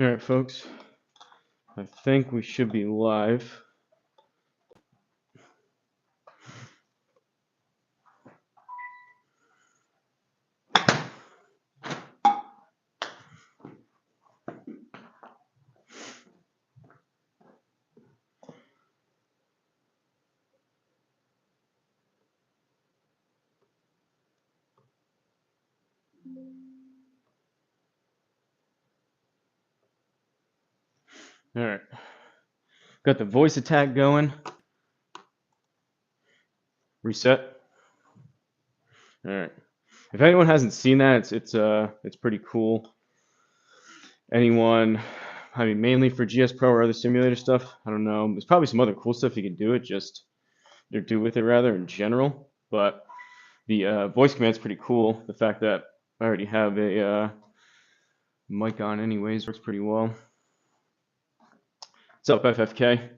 All right, folks. I think we should be live. All right. Got the voice attack going. Reset. All right. If anyone hasn't seen that, it's pretty cool. Anyone, I mean, mainly for GSPro or other simulator stuff. I don't know. There's probably some other cool stuff you could do with it rather in general. But the voice command's pretty cool. The fact that I already have a mic on anyways works pretty well. What's up, FFK?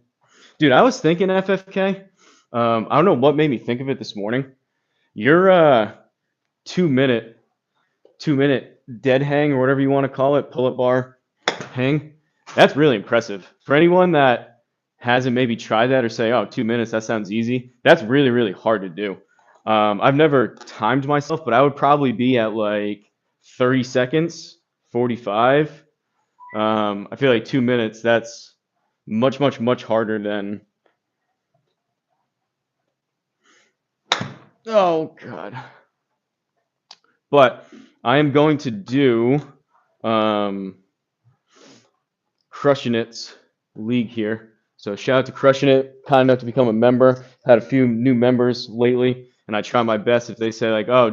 Dude, I was thinking FFK. I don't know what made me think of it this morning. Your 2 minute dead hang or whatever you want to call it, pull-up bar hang, that's really impressive. For anyone that hasn't maybe tried that or say, oh, 2 minutes, that sounds easy, that's really, really hard to do. I've never timed myself, but I would probably be at like 30 seconds, 45. I feel like 2 minutes, that's much, much, much harder than... Oh, God. But I am going to do Crushing It's League here. So shout out to Crushing It, kind enough to become a member. Had a few new members lately, and I try my best. If they say like, oh,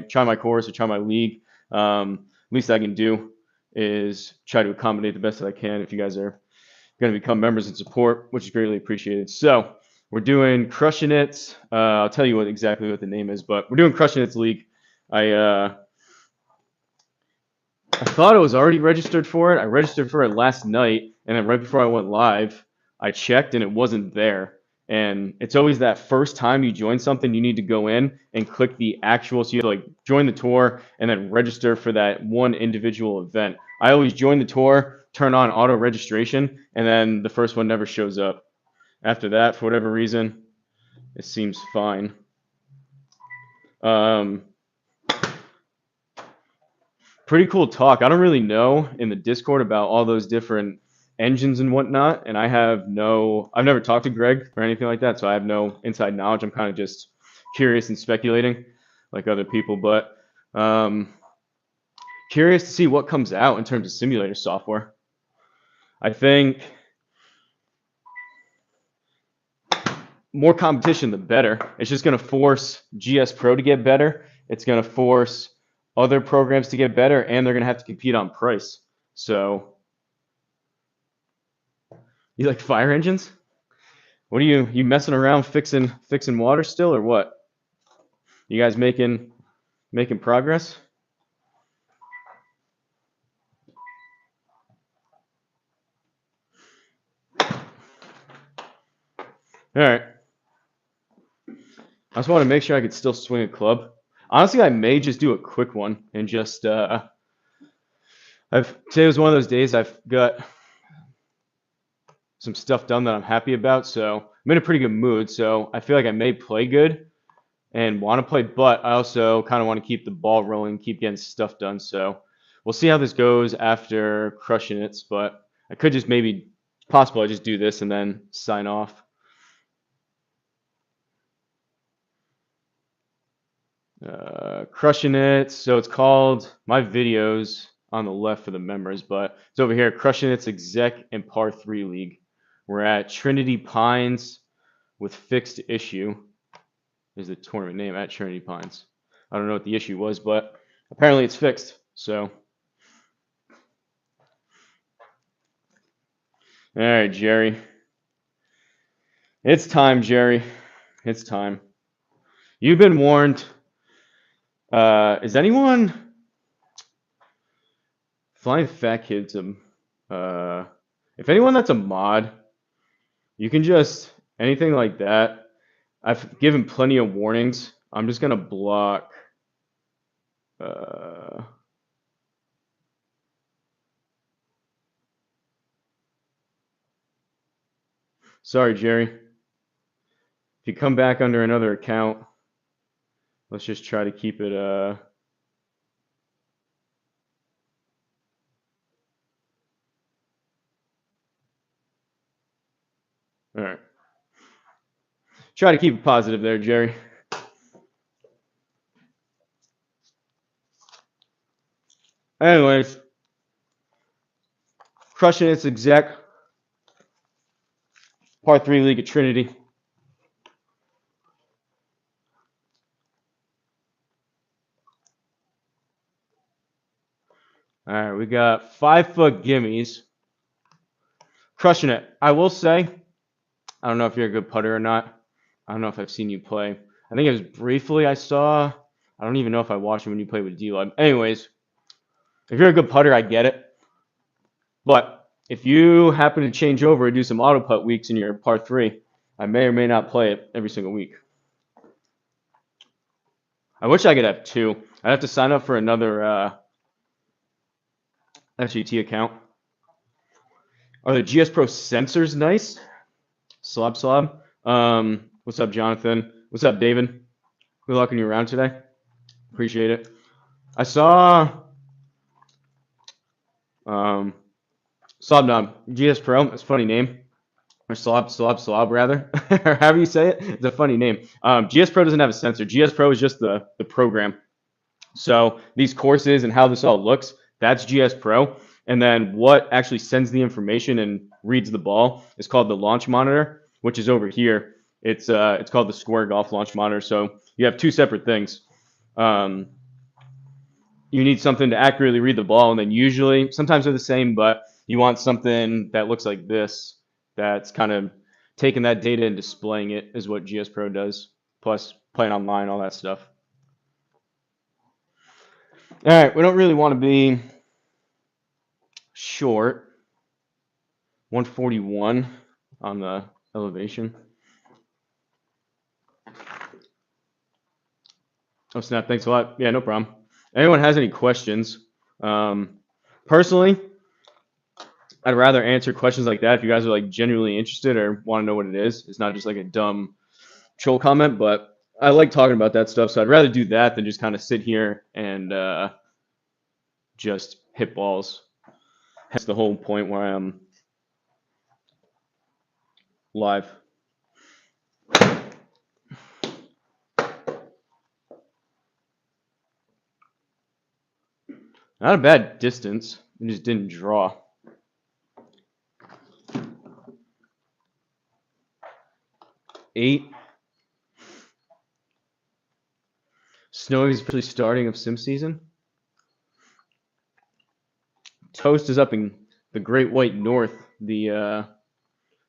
try my course or try my league, least I can do is try to accommodate the best that I can if you guys are going to become members and support, which is greatly appreciated. So we're doing Crushing It. I'll tell you exactly what the name is, but we're doing Crushing It's League. I thought I was already registered for it. I registered for it last night, and then right before I went live, I checked and it wasn't there. And it's always that first time you join something, you need to go in and click the actual, so you have to like join the tour and then register for that one individual event. I always join the tour, turn on auto registration, and then the first one never shows up. After that, for whatever reason, it seems fine. Pretty cool talk. I don't really know in the Discord about all those different engines and whatnot, and I've never talked to Greg or anything like that, so I have no inside knowledge. I'm kind of just curious and speculating like other people, but curious to see what comes out in terms of simulator software. I think more competition, the better. It's just going to force GSPro to get better. It's going to force other programs to get better, and they're going to have to compete on price. So, you like fire engines? What are you messing around fixing water still, or what? You guys making progress? All right. I just want to make sure I could still swing a club. Honestly, I may just do a quick one and just today was one of those days I've got some stuff done that I'm happy about, so I'm in a pretty good mood. So I feel like I may play good and want to play, but I also kind of want to keep the ball rolling, keep getting stuff done. So we'll see how this goes after Crushing It, but I could just maybe, possible I just do this and then sign off. Crushing It, so it's called, my videos on the left for the members, but it's over here, Crushing It's Exec and Par 3 League. We're at Trinity Pines with Fixed Issue. Is the tournament name, at Trinity Pines. I don't know what the issue was, but apparently it's fixed. So, all right, Jerry. It's time, Jerry. It's time. You've been warned. Is anyone Flying Fat Kids? If anyone that's a mod, you can just anything like that. I've given plenty of warnings. I'm just gonna block. Sorry, Jerry. If you come back under another account, let's just try to keep it. All right. Try to keep it positive there, Jerry. Anyways, crushing its exec. Part 3 League of Trinity. All right, we got 5-foot gimmies. Crushing it. I will say, I don't know if you're a good putter or not. I don't know if I've seen you play. I think it was briefly I saw. I don't even know if I watched you when you played with D-Lub. Anyways, if you're a good putter, I get it. But if you happen to change over and do some auto putt weeks in your par 3, I may or may not play it every single week. I wish I could have 2. I'd have to sign up for another FGT account. Are the GSPro sensors nice? Slob. What's up, Jonathan? What's up, David? Good luck in your round today. Appreciate it. I saw Slobnob, GSPro. That's a funny name. Or Slob rather. Or however you say it. It's a funny name. GSPro doesn't have a sensor. GSPro is just the program. So these courses and how this all looks, that's GSPro. And then what actually sends the information and reads the ball is called the launch monitor, which is over here. It's called the Square Golf Launch Monitor. So you have 2 separate things. You need something to accurately read the ball, and then usually, sometimes they're the same, but you want something that looks like this, that's kind of taking that data and displaying it, is what GSPro does, plus playing online, all that stuff. All right, we don't really want to be short. 141 on the elevation. Oh, snap. Thanks a lot. Yeah, no problem. Anyone has any questions? Personally, I'd rather answer questions like that if you guys are like genuinely interested or want to know what it is. It's not just like a dumb troll comment, but I like talking about that stuff. So I'd rather do that than just kind of sit here and just hit balls. That's the whole point where I'm live. Not a bad distance. It just didn't draw. Eight. Snow is officially starting of sim season. Toast is up in the Great White North, the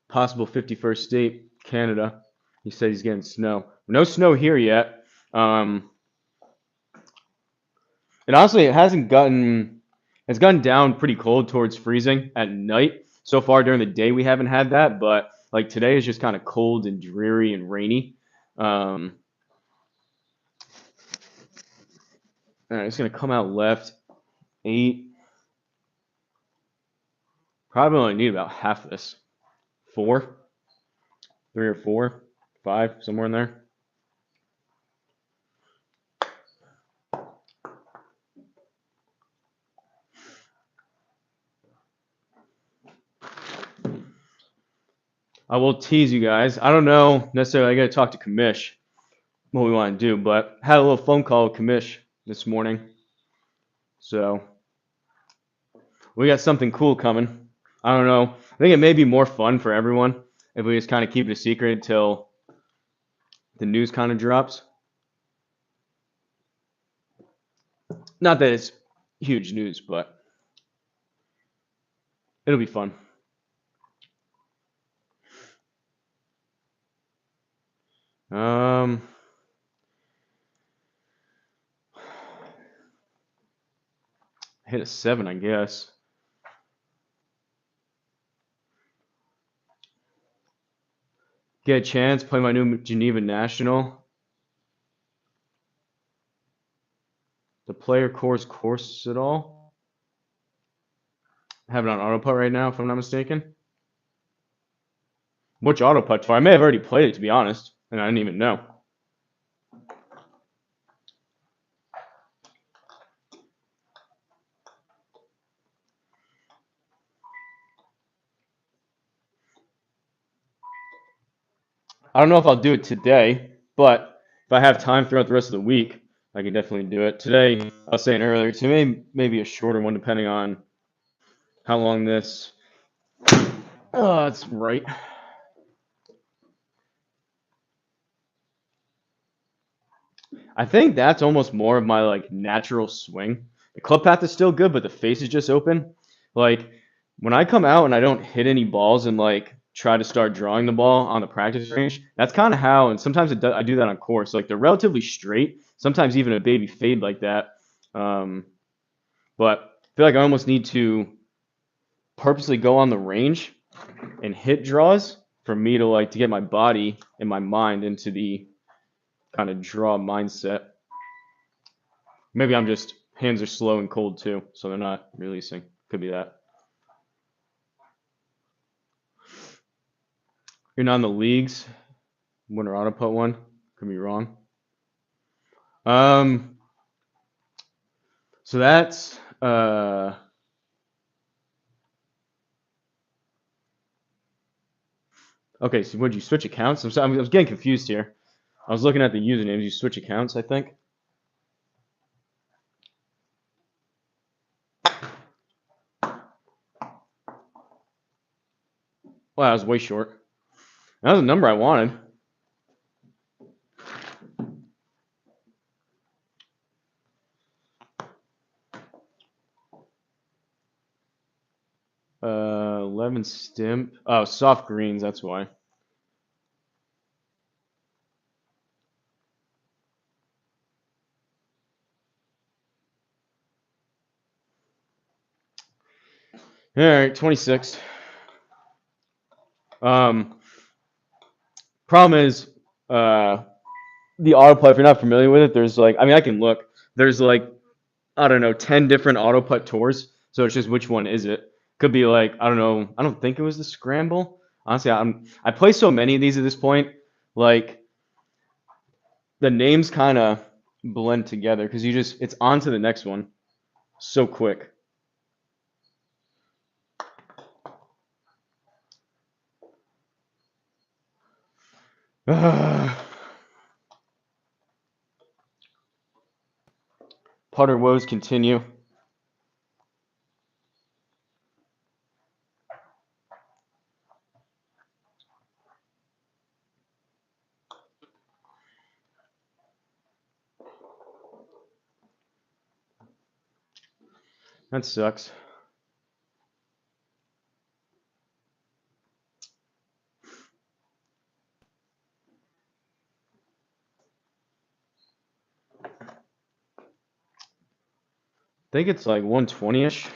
possible 51st state, Canada. He said he's getting snow. No snow here yet. And honestly, it's gotten down pretty cold towards freezing at night. So far during the day, we haven't had that, but like today is just kind of cold and dreary and rainy. All right, it's gonna come out left. 8. Probably only need about half this. 4, 3 or 4, 5, somewhere in there. I will tease you guys. I don't know necessarily. I got to talk to Kamish what we want to do, but had a little phone call with Kamish this morning. So we got something cool coming. I don't know. I think it may be more fun for everyone if we just kind of keep it a secret until the news kind of drops. Not that it's huge news, but it'll be fun. Hit a 7, I guess. Get a chance, play my new Geneva National. The player course at all? I have it on autopilot right now, if I'm not mistaken. Which auto putt for? I may have already played it, to be honest, and I didn't even know. I don't know if I'll do it today, but if I have time throughout the rest of the week, I can definitely do it. Today, I was saying earlier, today maybe a shorter one, depending on how long this. Oh, that's right. I think that's almost more of my like natural swing. The club path is still good, but the face is just open. Like when I come out and I don't hit any balls and like try to start drawing the ball on the practice range, that's kind of how. And sometimes I do that on course. Like they're relatively straight. Sometimes even a baby fade like that. Um, but I feel like I almost need to purposely go on the range and hit draws for me to like to get my body and my mind into the kind of draw mindset. Maybe I'm just hands are slow and cold too, so they're not releasing. Could be that. You're not in the leagues. Winter auto put one. Could be wrong. Um. So that's okay. So would you switch accounts? I was getting confused here. I was looking at the usernames. You switch accounts, I think. Well, that was way short. That was the number I wanted. Uh, 11 stimp. Oh, soft greens. That's why. All right, 26. Um, problem is, the auto putt. If you're not familiar with it, there's like, I mean, I can look. There's like, I don't know, 10 different auto putt tours. So it's just which one is it? Could be like, I don't know. I don't think it was the scramble. Honestly, I play so many of these at this point. Like the names kind of blend together because it's on to the next one so quick. Putter woes continue. That sucks. I think it's like 120-ish.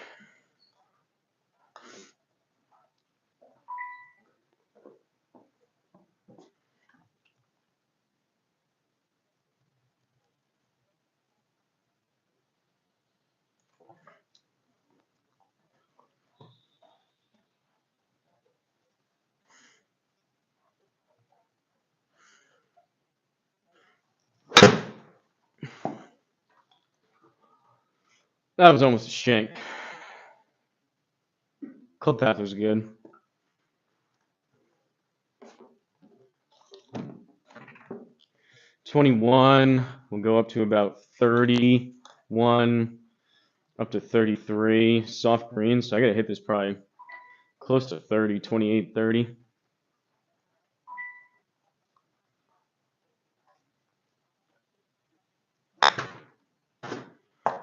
That was almost a shank. Club path was good. 21 will go up to about 31, up to 33. Soft green, so I gotta hit this probably close to 30, 28, 30.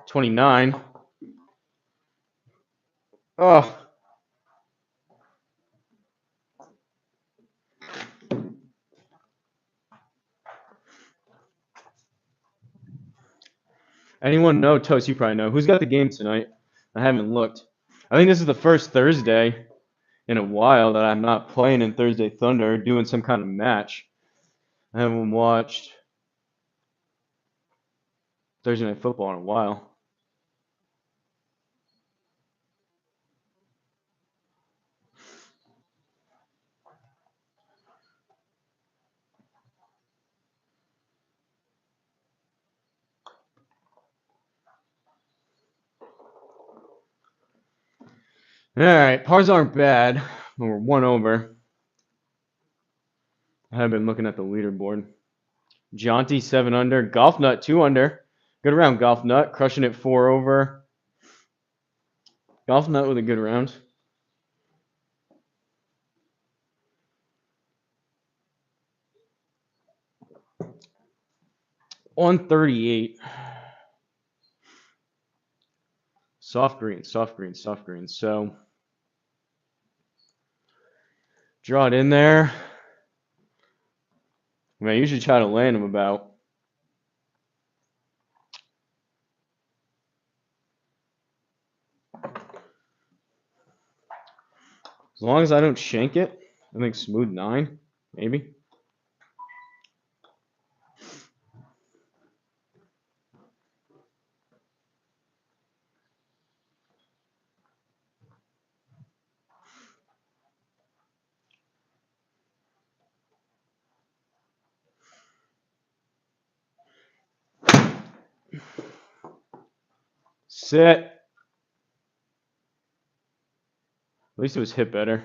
29. Oh, anyone know? Toast, you probably know. Who's got the game tonight? I haven't looked. I think this is the first Thursday in a while that I'm not playing in Thursday Thunder, doing some kind of match. I haven't watched Thursday Night Football in a while. All right, pars aren't bad. We're one over. I have been looking at the leaderboard. Jaunty 7 under, Golf Nut 2 under. Good round, Golf Nut, crushing it 4 over. Golf Nut with a good round. 138. Soft green, soft green, soft green. So draw it in there. I mean, I usually try to land them about. As long as I don't shank it, I think smooth 9, maybe. Sit. At least it was hit better.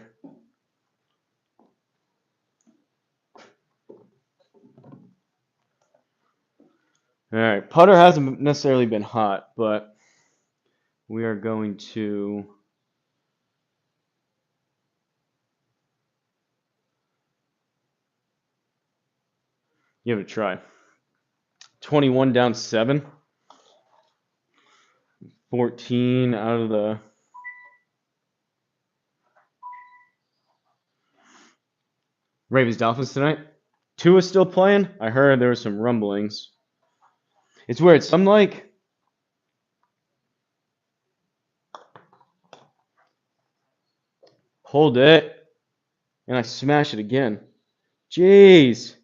All right, putter hasn't necessarily been hot, but we are going to give it a try. 21 down 7. 14 out of the Ravens Dolphins tonight. Tua's still playing. I heard there were some rumblings. It's weird. Some like hold it and I smash it again. Jeez.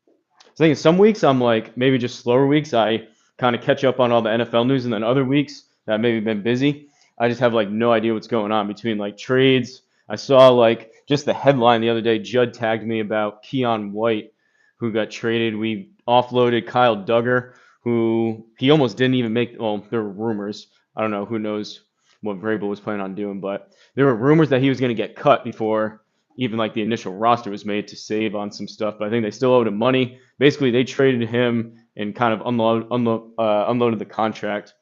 I think in some weeks I'm like maybe just slower weeks I kind of catch up on all the NFL news, and then other weeks that I've maybe been busy, I just have like no idea what's going on between like trades. I saw like just the headline the other day. Judd tagged me about Keon White, who got traded. We offloaded Kyle Duggar, who he almost didn't even make. Well, there were rumors. I don't know. Who knows what Vrabel was planning on doing, but there were rumors that he was going to get cut before even like the initial roster was made to save on some stuff. But I think they still owed him money. Basically, they traded him and kind of unloaded the contract,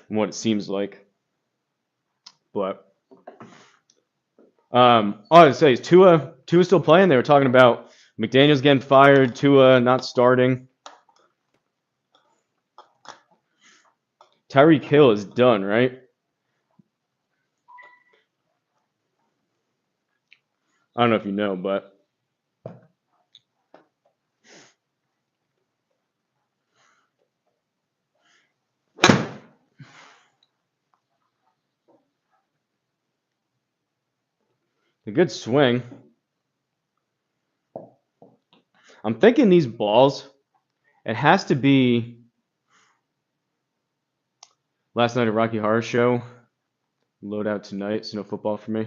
from what it seems like. But all I would say is Tua's still playing. They were talking about McDaniels getting fired, Tua not starting. Tyreek Hill is done, right? I don't know if you know, but a good swing. I'm thinking these balls, it has to be last night at Rocky Horror Show. Load out tonight, so no football for me.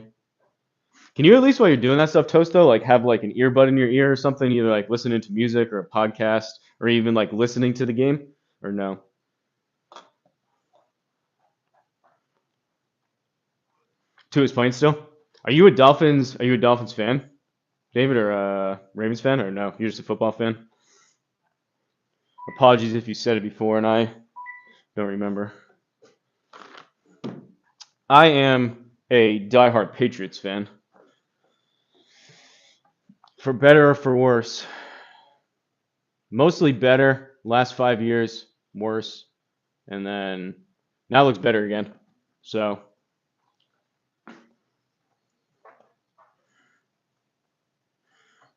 Can you at least while you're doing that stuff, Toasto, like have like an earbud in your ear or something, either like listening to music or a podcast or even like listening to the game, or no? Tua's playing still. Are you a Dolphins fan, David, or a Ravens fan, or no? You're just a football fan. Apologies if you said it before and I don't remember. I am a diehard Patriots fan. For better or for worse. Mostly better. Last 5 years, worse. And then now it looks better again. So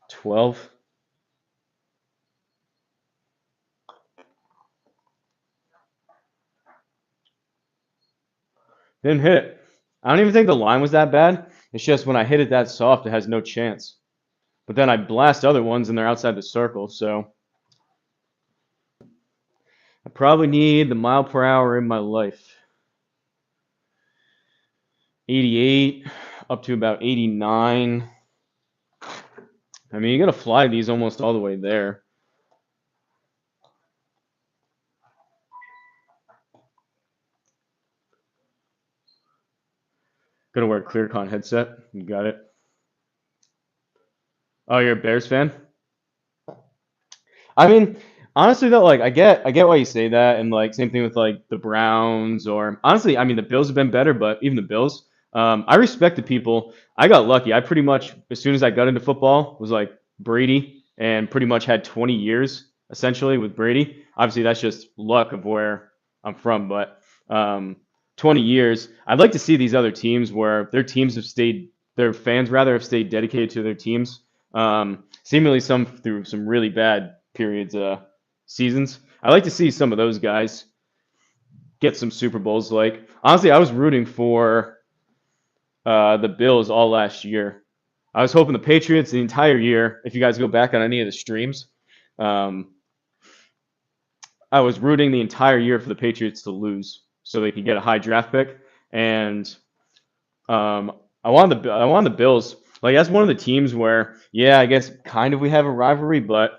12. Didn't hit it. I don't even think the line was that bad. It's just when I hit it that soft, it has no chance. But then I blast other ones and they're outside the circle. So I probably need the mile per hour in my life. 88 up to about 89. I mean, you got to fly these almost all the way there. Gonna wear a ClearCon headset. You got it. Oh, you're a Bears fan? I mean, honestly though, like I get why you say that, and like same thing with like the Browns or honestly, I mean the Bills have been better, but even the Bills, I respect the people. I got lucky. I pretty much as soon as I got into football was like Brady, and pretty much had 20 years essentially with Brady. Obviously, that's just luck of where I'm from, but 20 years. I'd like to see these other teams where their teams have stayed, their fans rather have stayed dedicated to their teams. Seemingly some through some really bad periods, seasons. I like to see some of those guys get some Super Bowls. Like honestly, I was rooting for the Bills all last year. I was hoping the Patriots the entire year. If you guys go back on any of the streams, um, I was rooting the entire year for the Patriots to lose so they could get a high draft pick. And I wanted the Bills. Like that's one of the teams where, yeah, I guess kind of we have a rivalry, but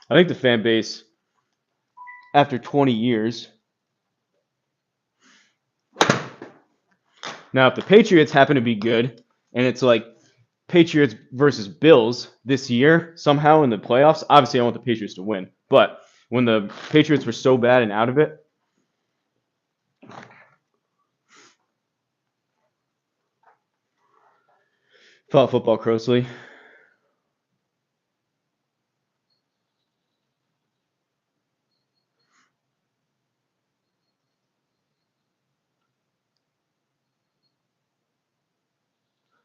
I think the fan base after 20 years. Now, if the Patriots happen to be good, and it's like Patriots versus Bills this year somehow in the playoffs, obviously I want the Patriots to win. But when the Patriots were so bad and out of it, follow football closely.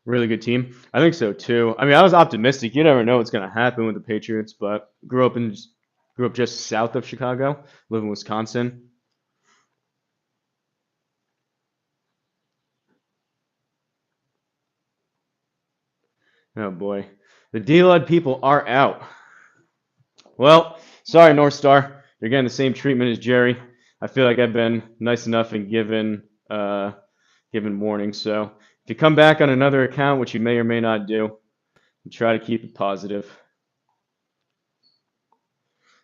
Really good team. I think so too. I mean, I was optimistic. You never know what's going to happen with the Patriots, but grew up just south of Chicago, live in Wisconsin. Oh boy, the D-Lud people are out. Well, sorry, North Star. You're getting the same treatment as Jerry. I feel like I've been nice enough and given warning. So if you come back on another account, which you may or may not do, try to keep it positive.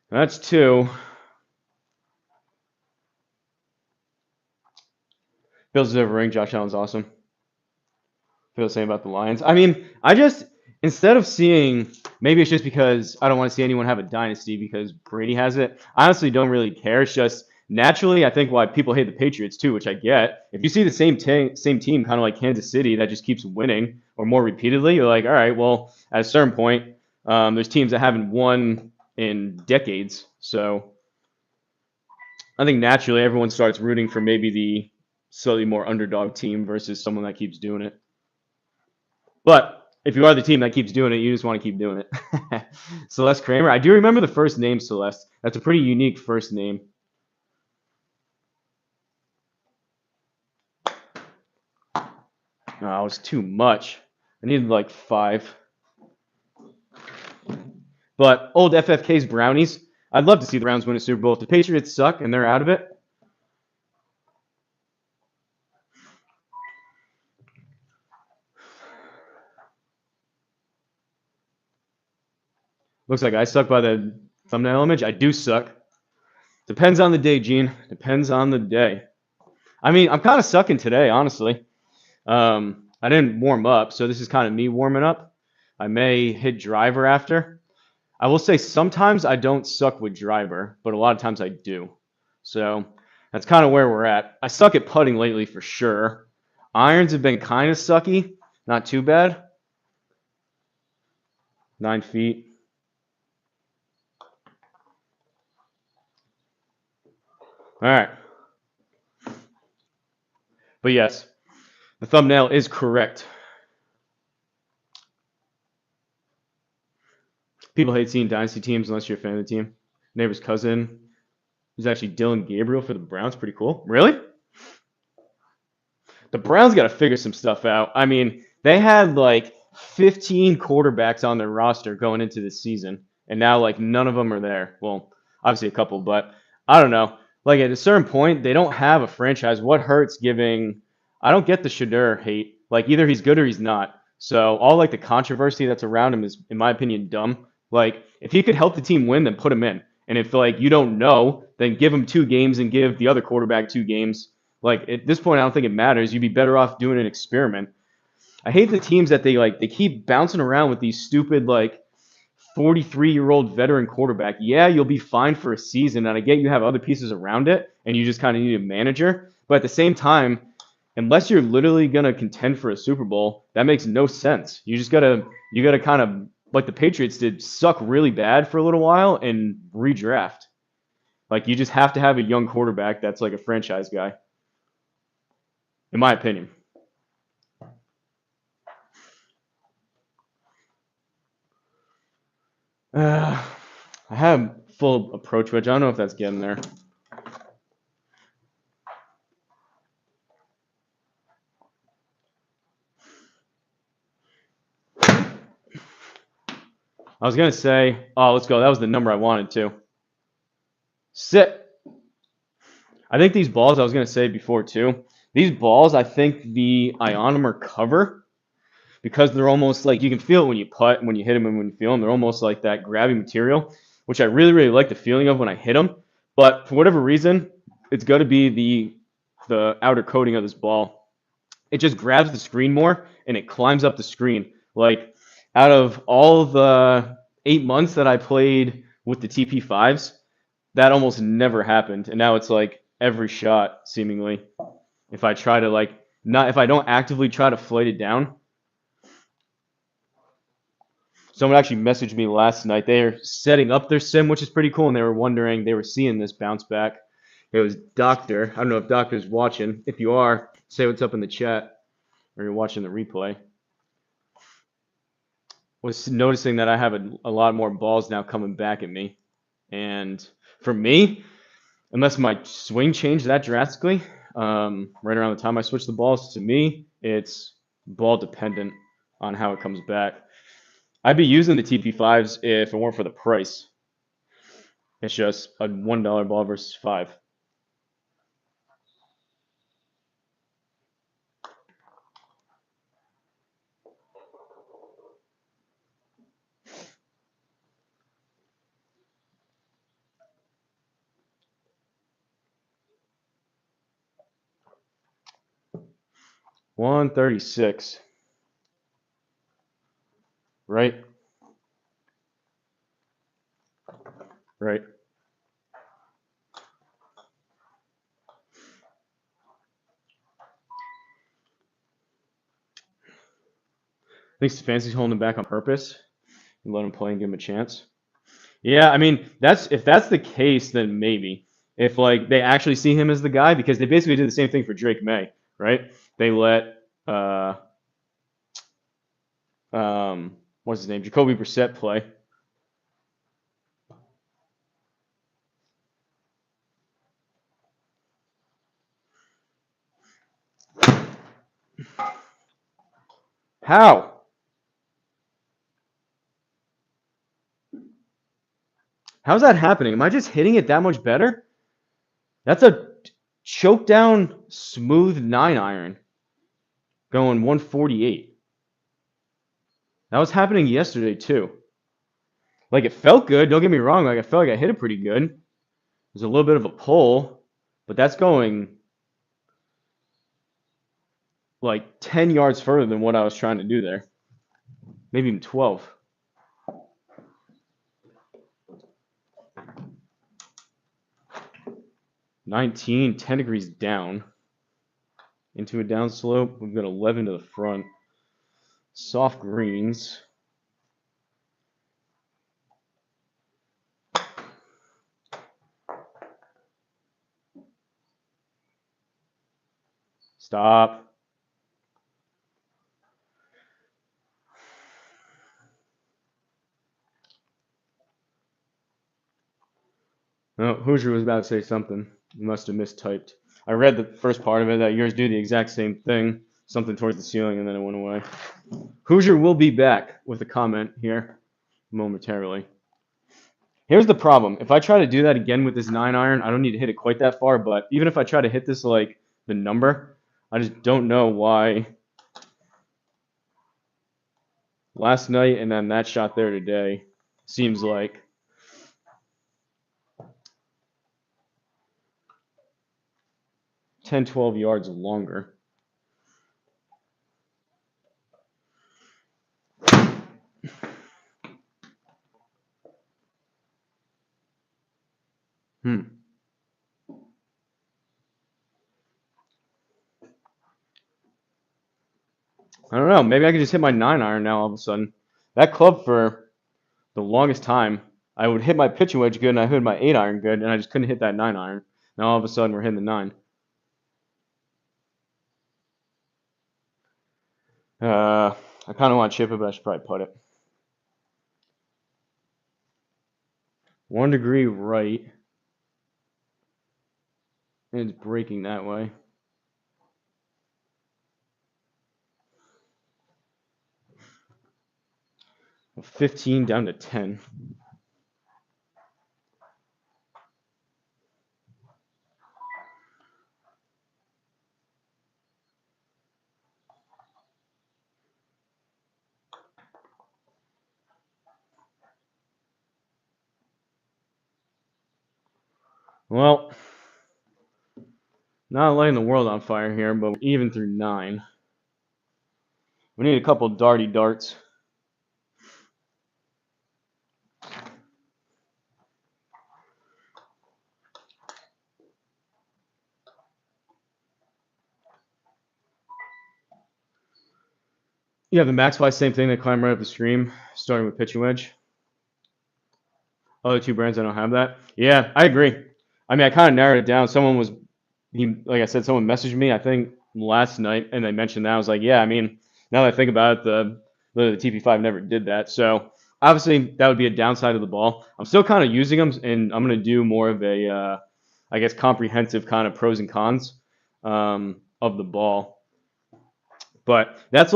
That's two. Bills deserve a ring. Josh Allen's awesome. Feel the same about the Lions. I mean, I just instead of seeing maybe it's just because I don't want to see anyone have a dynasty because Brady has it. I honestly don't really care. It's just naturally I think why people hate the Patriots too, which I get. If you see the same team kind of like Kansas City that just keeps winning or more repeatedly, you're like, all right, well, at a certain point, there's teams that haven't won in decades. So I think naturally everyone starts rooting for maybe the slightly more underdog team versus someone that keeps doing it. But if you are the team that keeps doing it, you just want to keep doing it. Celeste Kramer. I do remember the first name Celeste. That's a pretty unique first name. Oh, it was too much. I needed like 5. But old FFK's Brownies. I'd love to see the Browns win a Super Bowl. If the Patriots suck and they're out of it, looks like I suck by the thumbnail image. I do suck. Depends on the day, Gene. Depends on the day. I mean, I'm kind of sucking today, honestly. I didn't warm up, so this is kind of me warming up. I may hit driver after. I will say sometimes I don't suck with driver, but a lot of times I do. So that's kind of where we're at. I suck at putting lately for sure. Irons have been kind of sucky, not too bad. 9 feet. All right. But yes, the thumbnail is correct. People hate seeing dynasty teams unless you're a fan of the team. Neighbor's cousin is actually Dylan Gabriel for the Browns. Pretty cool. Really? The Browns got to figure some stuff out. I mean, they had like 15 quarterbacks on their roster going into this season, and now like none of them are there. Well, obviously a couple, but I don't know. Like at a certain point, they don't have a franchise. What hurts giving? I don't get the Shadur hate. Like either he's good or he's not. So all like the controversy that's around him is, in my opinion, dumb. Like if he could help the team win, then put him in. And if like you don't know, then give him 2 games and give the other quarterback 2 games. Like at this point, I don't think it matters. You'd be better off doing an experiment. I hate the teams that they keep bouncing around with these stupid like 43-year-old veteran quarterback. Yeah, you'll be fine for a season, and I get you have other pieces around it, and you just kind of need a manager. But at the same time, unless you're literally gonna contend for a Super Bowl, that makes no sense. You gotta kind of like the Patriots did, suck really bad for a little while and redraft. Like you just have to have a young quarterback that's like a franchise guy, in my opinion. Uh, I have full approach wedge. I don't know if that's getting there. I was gonna say, oh, let's go. That was the number I wanted to. Sit. I think these balls, I was gonna say before too. These balls, I think the ionomer cover because they're almost like you can feel it when you putt, when you hit them, and when you feel them. They're almost like that grabby material, which I really, really like the feeling of when I hit them. But for whatever reason, it's got to be the outer coating of this ball. It just grabs the screen more and it climbs up the screen. Like out of all the 8 months that I played with the TP5s, that almost never happened. And now it's like every shot, seemingly. If I try to like not if I don't actively try to float it down. Someone actually messaged me last night. They're setting up their sim, which is pretty cool, and they were wondering they were seeing this bounce back. It was Doctor. I don't know if Doctor's watching. If you are, say what's up in the chat or you're watching the replay. Was noticing that I have a lot more balls now coming back at me. And for me, unless my swing changed that drastically, right around the time I switched the balls, to me, it's ball dependent on how it comes back. I'd be using the TP5s if it weren't for the price. It's just a $1 ball versus five. $136. Right? Right. I think Stefanski's holding him back on purpose and let him play and give him a chance. Yeah, I mean, that's if that's the case, then maybe. If like they actually see him as the guy, because they basically did the same thing for Drake May, right? They let what's his name? Jacoby Brissett play. How? How's that happening? Am I just hitting it that much better? That's a choke down smooth 9 iron going 148. That was happening yesterday too. Like it felt good. Don't get me wrong. Like I felt like I hit it pretty good. There's a little bit of a pull, but that's going like 10 yards further than what I was trying to do there. Maybe even 12. $19, 10 degrees down into a downslope. We've got 11 to the front. Soft greens. Stop. No, Hoosier was about to say something. You must have mistyped. I read the first part of it that yours do the exact same thing. Something towards the ceiling and then it went away. Hoosier will be back with a comment here momentarily. Here's the problem. If I try to do that again with this 9 iron, I don't need to hit it quite that far, but even if I try to hit this like the number, I just don't know why last night and then that shot there today seems like 10, 12 yards longer. Hmm. I don't know. Maybe I could just hit my 9-iron now all of a sudden. That club for the longest time, I would hit my pitching wedge good and I hit my 8-iron good, and I just couldn't hit that 9-iron. Now all of a sudden we're hitting the 9. I kind of want to chip it, but I should probably put it. 1 degree right, and it's breaking that way. Well, 15 down to 10. Well, not lighting the world on fire here, but we're even through 9. We need a couple darty darts. Yeah, the max fly, same thing. They climb right up the stream, starting with pitching wedge. Other two brands, I don't have that. Yeah, I agree. I mean, I kind of narrowed it down. Like I said, someone messaged me, I think last night, and they mentioned that. I was like, yeah, I mean, now that I think about it, the TP5 never did that. So obviously, that would be a downside of the ball. I'm still kind of using them, and I'm going to do more of a, I guess, comprehensive kind of pros and cons of the ball. But that's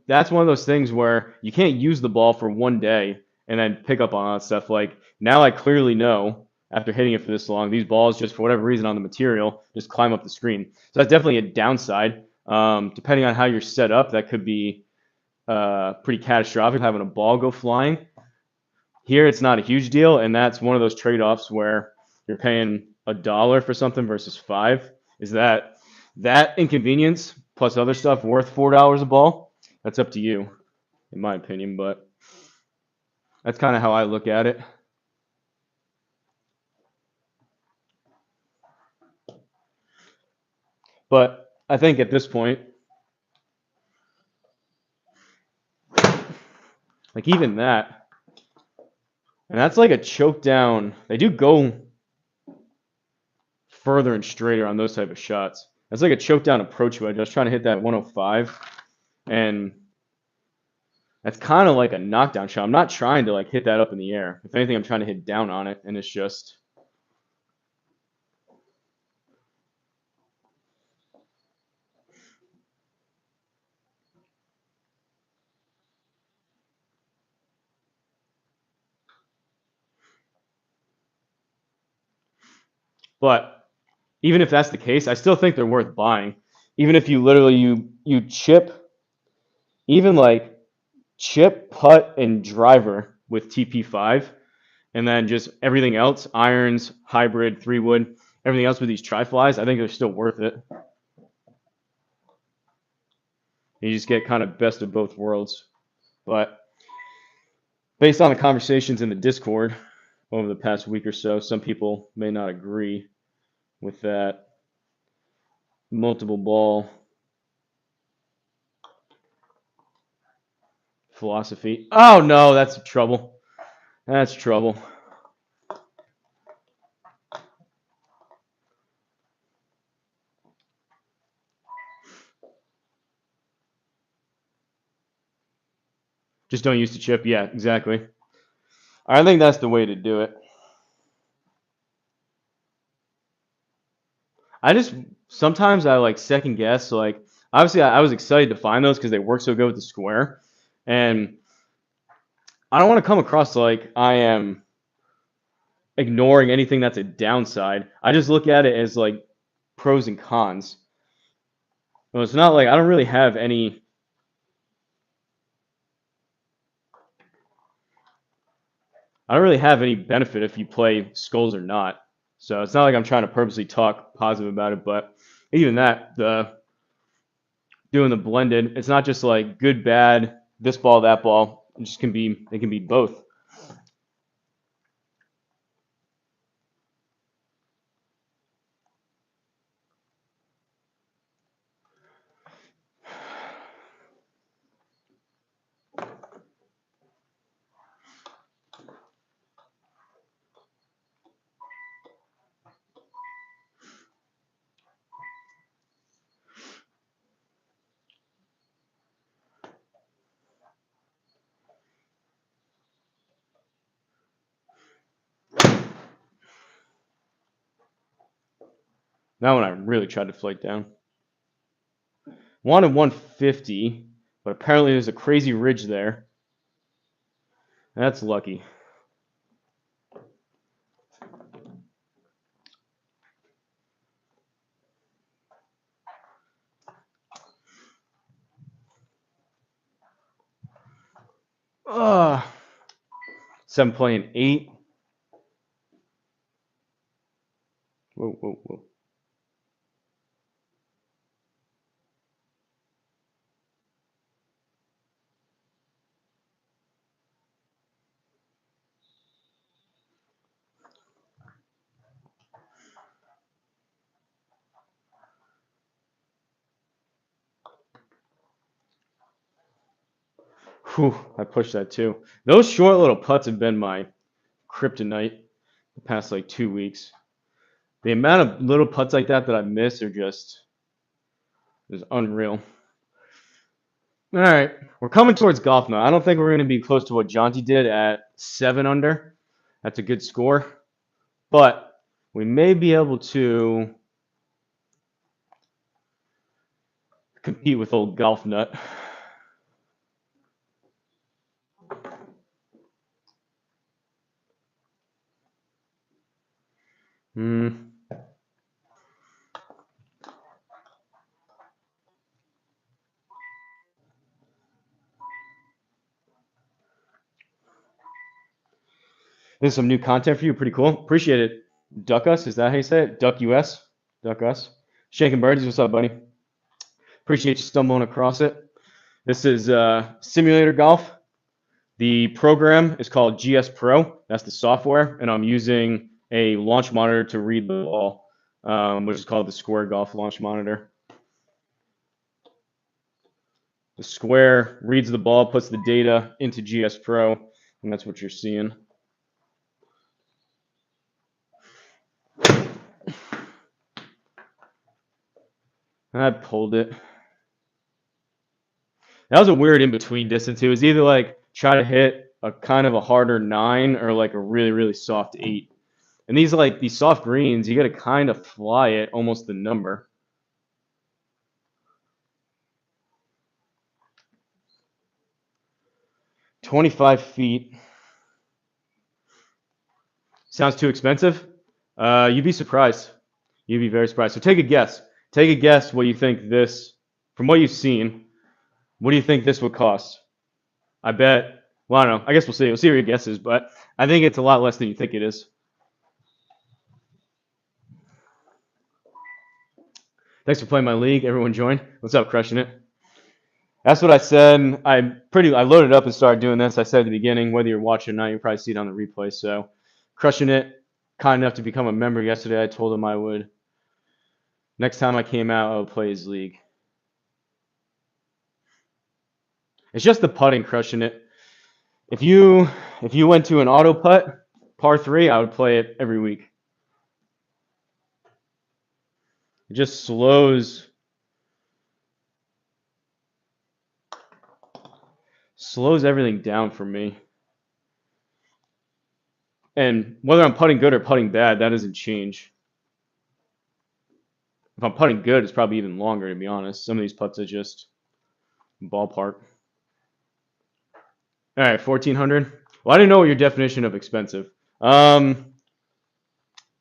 that's one of those things where you can't use the ball for one day and then pick up on that stuff. Like now I clearly know after hitting it for this long, these balls just for whatever reason on the material just climb up the screen. So that's definitely a downside. Depending on how you're set up, that could be pretty catastrophic having a ball go flying. Here it's not a huge deal, and that's one of those trade-offs where you're paying $1 for something versus 5. Is that inconvenience plus other stuff worth $4 a ball? That's up to you, in my opinion, but that's kind of how I look at it. But I think at this point, like even that, and that's like a choke down. They do go further and straighter on those type of shots. That's like a choke down approach wedge. I was trying to hit that 105, and that's kind of like a knockdown shot. I'm not trying to like hit that up in the air. If anything, I'm trying to hit down on it, and it's just. But even if that's the case, I still think they're worth buying. Even if you literally you chip, even like chip, putt, and driver with TP5, and then just everything else, irons, hybrid, 3-wood, everything else with these tri-flies, I think they're still worth it. You just get kind of best of both worlds. But based on the conversations in the Discord over the past week or so, some people may not agree with that multiple ball philosophy. Oh no, that's trouble. That's trouble. Just don't use the chip. Yeah, exactly. I think that's the way to do it. I just sometimes I like second guess. Like obviously, I was excited to find those because they work so good with the square, and I don't want to come across like I am ignoring anything that's a downside. I just look at it as like pros and cons. Well, it's not like I don't really have any. I don't really have any benefit if you play skulls or not. So it's not like I'm trying to purposely talk positive about it, but even that, doing the blended, it's not just like good, bad, this ball, that ball. It can be both. That one I really tried to flight down. Wanted 150, but apparently there's a crazy ridge there. That's lucky. Ugh. 7 playing 8. Whoa, whoa, whoa. Whew, I pushed that too. Those short little putts have been my kryptonite the past like 2 weeks. The amount of little putts like that I miss are just is unreal. All right, we're coming towards golf now. I don't think we're going to be close to what Jonty did at 7 under. That's a good score, but we may be able to compete with old golf nut. Hmm. This is some new content for you. Pretty cool. Appreciate it. Duck us. Is that how you say it? Duck US. Duck us. Shaking birdies. What's up, buddy? Appreciate you stumbling across it. This is simulator golf. The program is called GSPro. That's the software, and I'm using a launch monitor to read the ball, which is called the Square Golf Launch Monitor. The Square reads the ball, puts the data into GSPro, and that's what you're seeing. I pulled it. That was a weird in between distance. It was either like try to hit a kind of a harder 9 or like a really, really soft 8. And these soft greens, you got to kind of fly it almost the number. 25 feet. Sounds too expensive? You'd be surprised. You'd be very surprised. So take a guess. Take a guess what you think this, from what you've seen, what do you think this would cost? I bet, well, I don't know. I guess we'll see. We'll see what your guess is, but I think it's a lot less than you think it is. Thanks for playing my league. Everyone join. What's up, crushing it? That's what I said. I loaded up and started doing this. I said at the beginning, whether you're watching or not, you'll probably see it on the replay. So, crushing it. Kind enough to become a member yesterday. I told him I would. Next time I came out, I would play his league. It's just the putting, crushing it. If you went to an auto putt, par 3, I would play it every week. It just slows everything down for me. And whether I'm putting good or putting bad, that doesn't change. If I'm putting good, it's probably even longer, to be honest. Some of these putts are just ballpark. All right, 1400. Well, I didn't know what your definition of expensive. I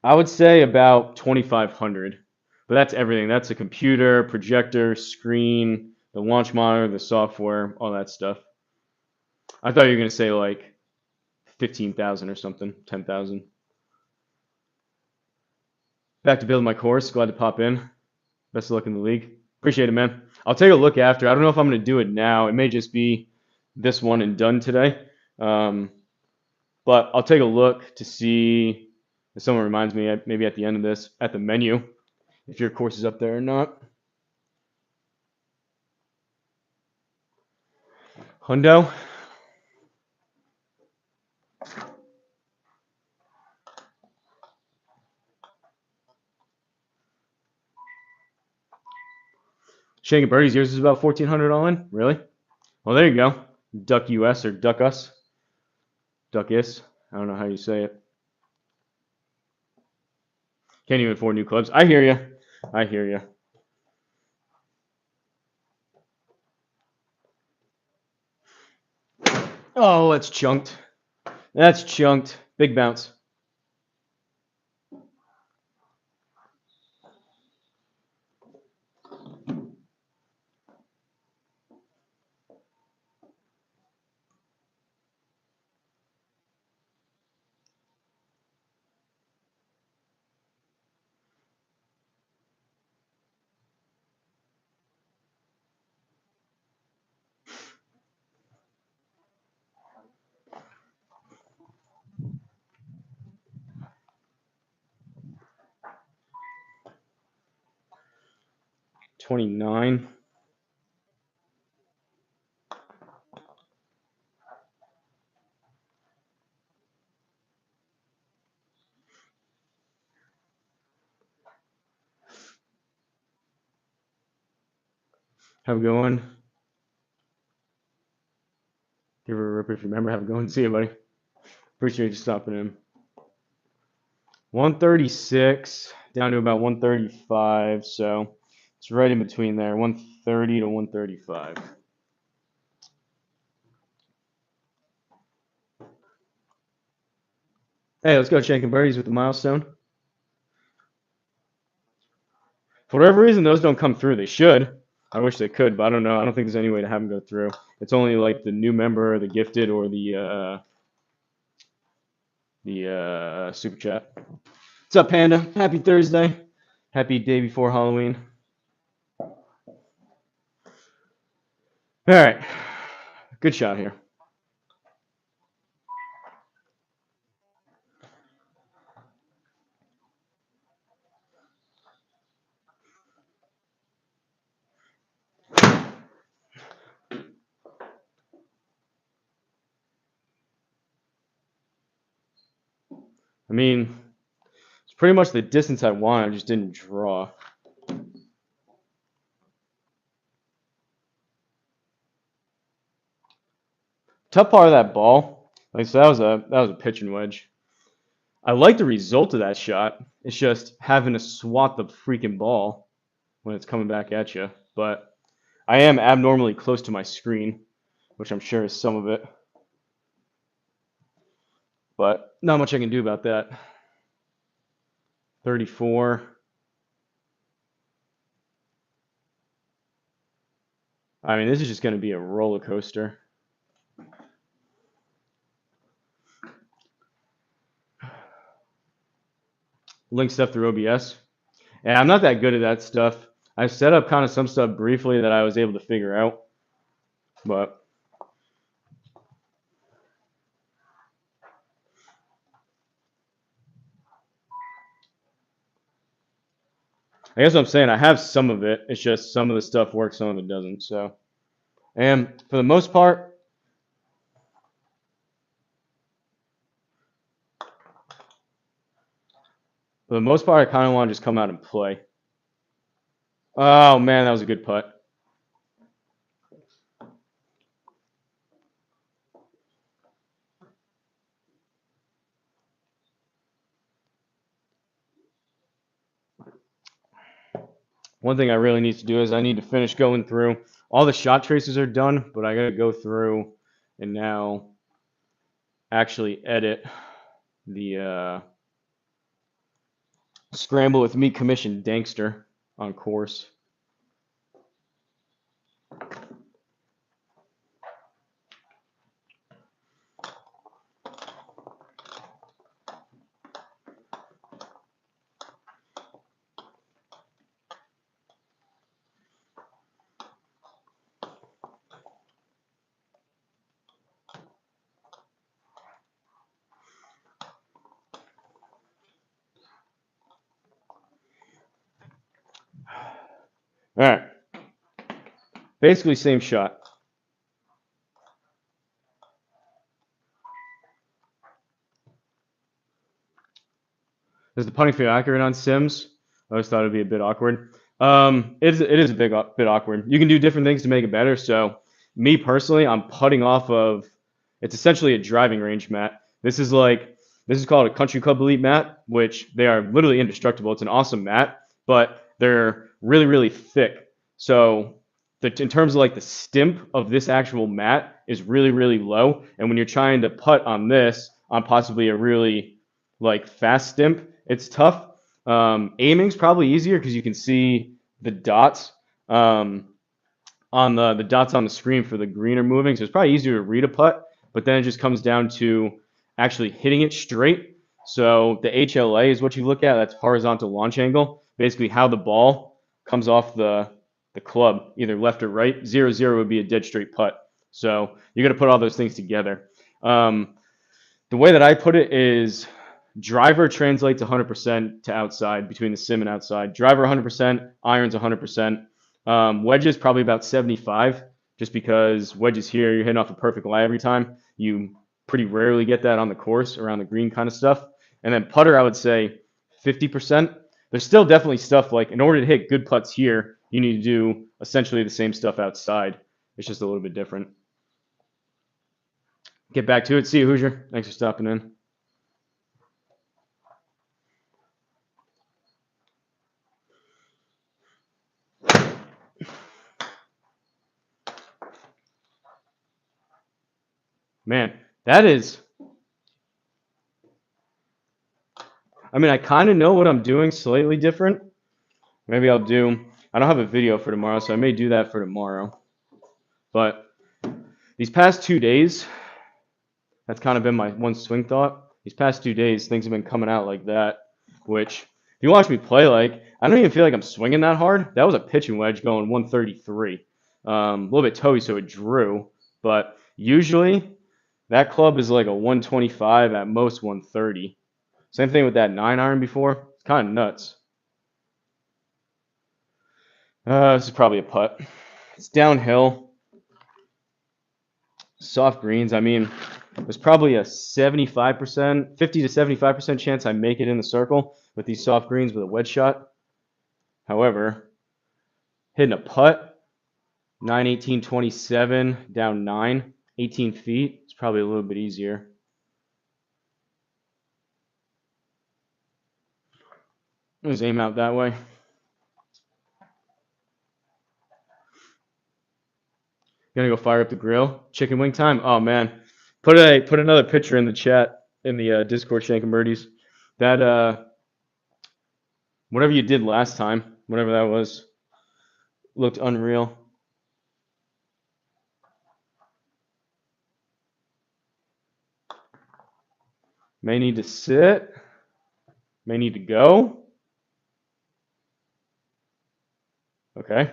would say about 2500. But that's everything. That's a computer, projector, screen, the launch monitor, the software, all that stuff. I thought you were gonna say like 15,000 or something, 10,000. Back to building my course. Glad to pop in. Best of luck in the league. Appreciate it, man. I'll take a look after. I don't know if I'm going to do it now. It may just be this one and done today. But I'll take a look to see if someone reminds me, maybe at the end of this, at the menu, if your course is up there or not. Hundo. Shaking Birdies, yours is about 1,400 all in? Really? Well, there you go. Duck US or Duck Us. Duck Is. I don't know how you say it. Can't even afford new clubs. I hear you. I hear you. Oh, that's chunked. That's chunked. Big bounce. $29. Have a good one. Give her a rip if you remember. Have a good one. See you, buddy. Appreciate you stopping in. 136 down to about 135, so it's right in between there, 130 to 135. Hey, let's go Shanking Birdies with the milestone. For whatever reason, those don't come through. They should. I wish they could, but I don't know. I don't think there's any way to have them go through. It's only like the new member, the gifted, or the super chat. What's up, Panda? Happy Thursday. Happy day before Halloween. All right. Good shot here. I mean, it's pretty much the distance I want. I just didn't draw. Tough part of that ball. Like so, that was a pitching wedge. I like the result of that shot. It's just having to swat the freaking ball when it's coming back at you. But I am abnormally close to my screen, which I'm sure is some of it. But not much I can do about that. 34. I mean, this is just going to be a roller coaster. Link stuff through OBS. And I'm not that good at that stuff. I set up kind of some stuff briefly that I was able to figure out. But I guess what I'm saying, I have some of it. It's just some of the stuff works, some of it doesn't. So, and for the most part, I kind of want to just come out and play. Oh man, that was a good putt. One thing I really need to do is I need to finish going through. All the shot traces are done, but I got to go through and now actually edit the Scramble with Me commissioned Dankster on course. Basically, same shot. Is the putting feel accurate on Sims? I always thought it'd be a bit awkward. It is a bit awkward. You can do different things to make it better. So, me personally, I'm putting off of. It's essentially a driving range mat. This is called a Country Club Elite mat, which they are literally indestructible. It's an awesome mat, but they're really really thick. So, in terms of like the stimp of this actual mat is really really low, and when you're trying to putt on this on possibly a really like fast stimp, it's tough. Aiming's probably easier because you can see the dots um, on the dots on the screen for the green are moving, so it's probably easier to read a putt. But then it just comes down to actually hitting it straight. So the HLA is what you look at. That's horizontal launch angle. Basically, how the ball comes off the club, either left or right. 0-0 would be a dead straight putt. So you got to put all those things together. The way that I put it is driver translates 100% to outside between the sim and outside. Driver 100%, irons 100%. Wedges probably about 75, just because wedges here, you're hitting off a perfect lie every time. You pretty rarely get that on the course around the green kind of stuff. And then putter, I would say 50%. There's still definitely stuff like in order to hit good putts here, you need to do essentially the same stuff outside. It's just a little bit different. Get back to it. See you, Hoosier. Thanks for stopping in. Man, that is. I mean, I kind of know what I'm doing slightly different. Maybe I'll do. I don't have a video for tomorrow, so I may do that for tomorrow. But these past 2 days, that's kind of been my one swing thought. These past 2 days, things have been coming out like that, which if you watch me play, like I don't even feel like I'm swinging that hard. That was a pitching wedge going 133, a little bit toey, so it drew. But usually that club is like a 125 at most 130. Same thing with that 9-iron before. It's kind of nuts. This is probably a putt. It's downhill. Soft greens. I mean, there's probably a 75%, 50 to 75% chance I make it in the circle with these soft greens with a wedge shot. However, hitting a putt, 9, 18, 27, down 9, 18 feet, it's probably a little bit easier. Just aim out that way. Gonna go fire up the grill. Chicken wing time. Oh man, put another picture in the chat in the Discord, Shank and Birdies. That whatever you did last time, whatever that was, looked unreal. May need to sit. May need to go. Okay.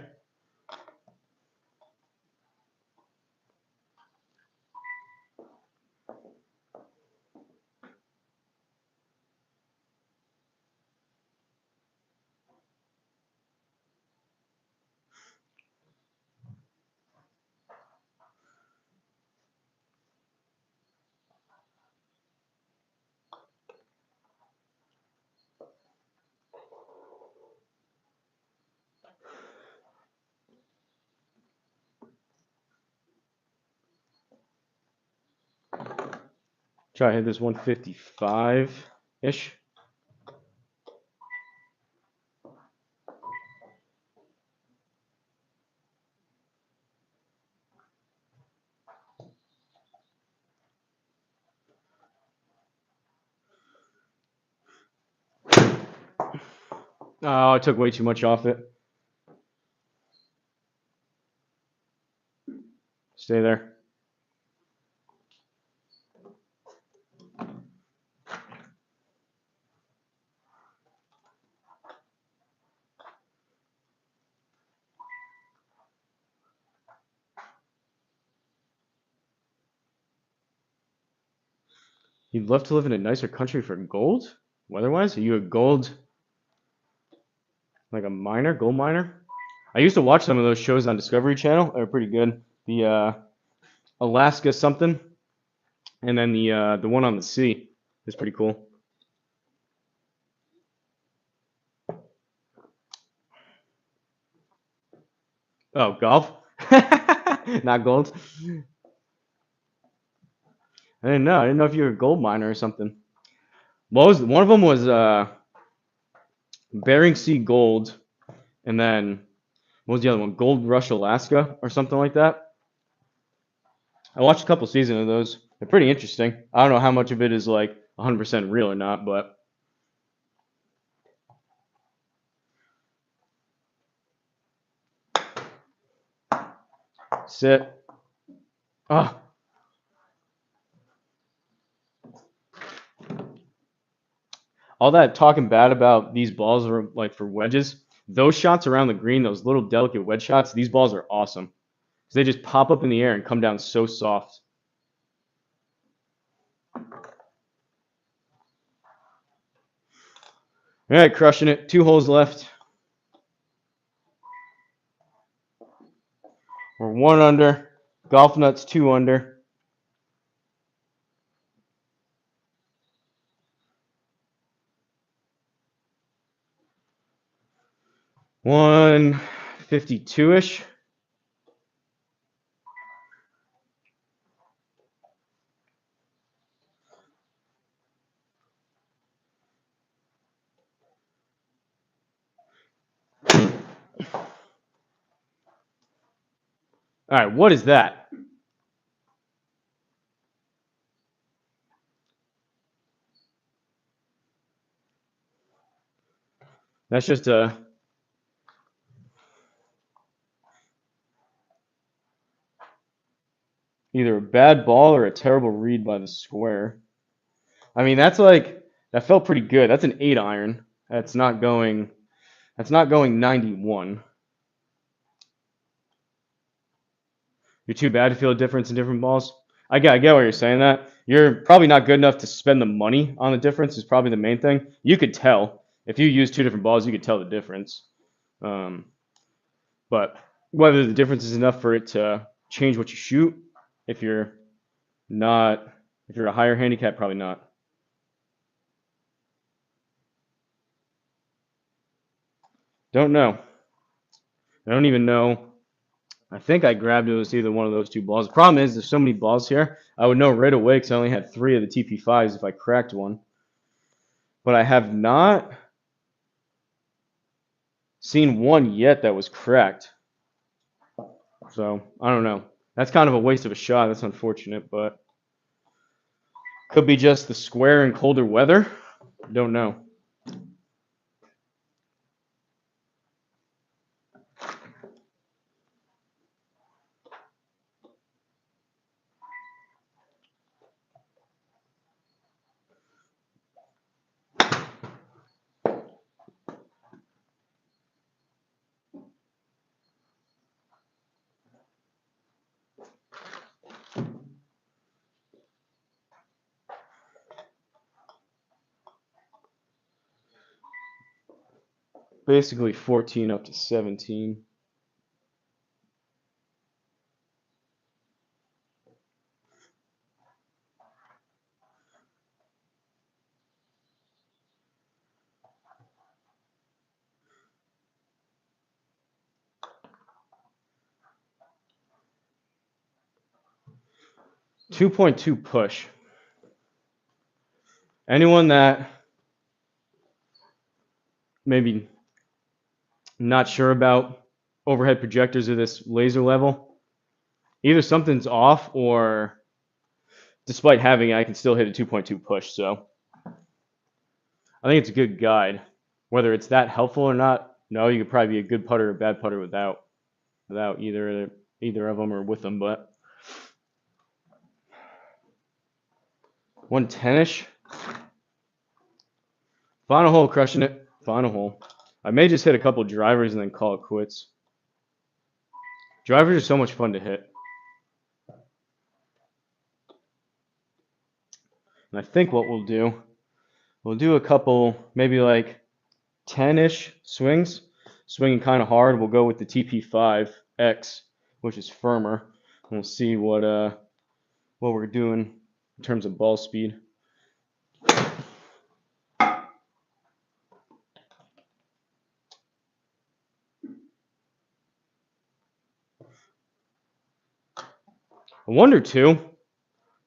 Try to hit this 155-ish. Oh, I took way too much off it. Stay there. You'd love to live in a nicer country for gold? Weather-wise? Are you a gold, like a miner, gold miner? I used to watch some of those shows on Discovery Channel. They were pretty good. The Alaska something, and then the one on the sea is pretty cool. Oh, golf? Not gold. I didn't know. I didn't know if you were a gold miner or something. What was one of them was Bering Sea gold, and then what was the other one? Gold Rush Alaska or something like that. I watched a couple seasons of those. They're pretty interesting. I don't know how much of it is like 100% real or not, but sit. Oh, all that talking bad about these balls are like for wedges. Those shots around the green, those little delicate wedge shots, these balls are awesome because they just pop up in the air and come down so soft. All right, crushing it. 2 holes left. We're 1 under. Golf nuts 2 under. $152-ish. All right, what is that? That's just either a bad ball or a terrible read by the square. I mean, that felt pretty good. That's an 8 iron. That's not going 91. You're too bad to feel a difference in different balls. I get why you're saying that. You're probably not good enough to spend the money on the difference is probably the main thing. You could tell. If you use 2 different balls, you could tell the difference. Um, but whether the difference is enough for it to change what you shoot, if you're not, if you're a higher handicap, probably not. Don't know. I don't even know. I think I grabbed it was either one of those 2 balls. The problem is there's so many balls here. I would know right away because I only had 3 of the TP5s if I cracked one. But I have not seen one yet that was cracked. So I don't know. That's kind of a waste of a shot. That's unfortunate, but could be just the square and colder weather. Don't know. Basically 14 up to 17. .2 push. Anyone that maybe not sure about overhead projectors of this laser level, either something's off or despite having it, I can still hit a 2.2 push. So I think it's a good guide. Whether it's that helpful or not, no, you could probably be a good putter or a bad putter without either of them or with them. But 110-ish. Final hole, crushing it. Final hole. I may just hit a couple drivers and then call it quits. Drivers are so much fun to hit. And I think what we'll do a couple, maybe like 10-ish swings. swinging kind of hard, we'll go with the TP5X, which is firmer. And we'll see what we're doing in terms of ball speed. I wonder too,